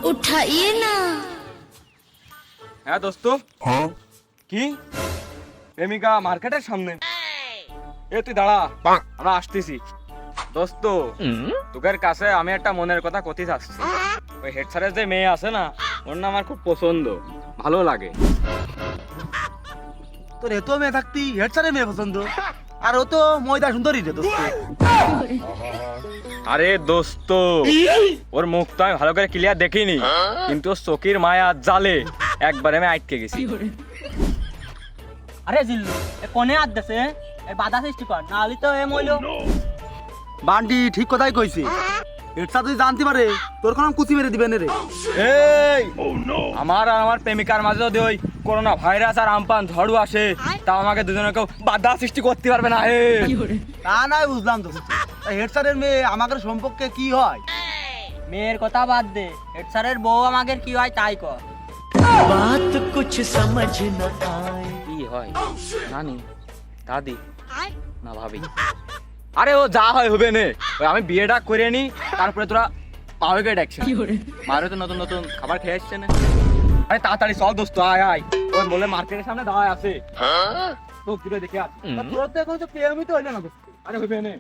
उठाइए ना। হ্যাঁ দোস্ত, কি প্রেমিকা মার্কেটের সামনে? এ তুই দাঁড়া, আমরা আসতেছি। দোস্ত, তোদের কাছে আমি একটা মনের কথা কতি আসছি। ওই হেড স্যারের যে মেয়ে আছে না, ওর না আমার খুব পছন্দ, ভালো লাগে। তোর এত মেয়ে থাকতি হেড স্যারের মেয়ে পছন্দ, আর ও তো ময়দা সুন্দরী রে দোস্ত। আরে দোস্ত, ওর মুখ তো আমি ভালো করে ক্লিয়ার দেখিনি, কিন্তু ওর চোখের মায়া জালে একবার আমি আটকে গেছি। আরে জিল্লু, এ কোনে হাত দেছে? এ বাধা সৃষ্টি কর, না হলে তো এ মইলো। বান্টি ঠিক কথাই কইছে, হেড স্যার যদি জানতে পারে তোর কোন কুচি মেরে দিবেন রে। এই আমার আর আমার প্রেমিকার মাঝে যদি ওই করোনা ভাইরাস আর আমপান ঝড়ু আসে, তা আমাকে দুজনে কেউ বাধা সৃষ্টি করতে পারবে না। তা নাই বুঝলাম দোস্ত, হেড স্যারের মেয়ে আমাদের সম্পর্কে কি হয়? মেয়ের কথা বাদ দে, হেড স্যারের বউ আমাদের কি হয় তাই কর। बात कुछ समझ न आए। কি হয়? নানি, দাদি না ভাবি? আরে ও যা হয় হবে নে, ওই আমি বিয়েটা করে নি, তারপরে তোরা মাকে ডাকছে। মারও তো নতুন নতুন খাবার খেয়ে আসছে না। আরে তাড়াতাড়ি চল দোস্ত, আয় আয়, ওই বলে মার্কেটের সামনে দাঁড়ায় আছে, তো ঘুরে দেখে আস। তোর তো এখন তো প্রেমই তো হইলো না দোস্ত। আরে হবে নে।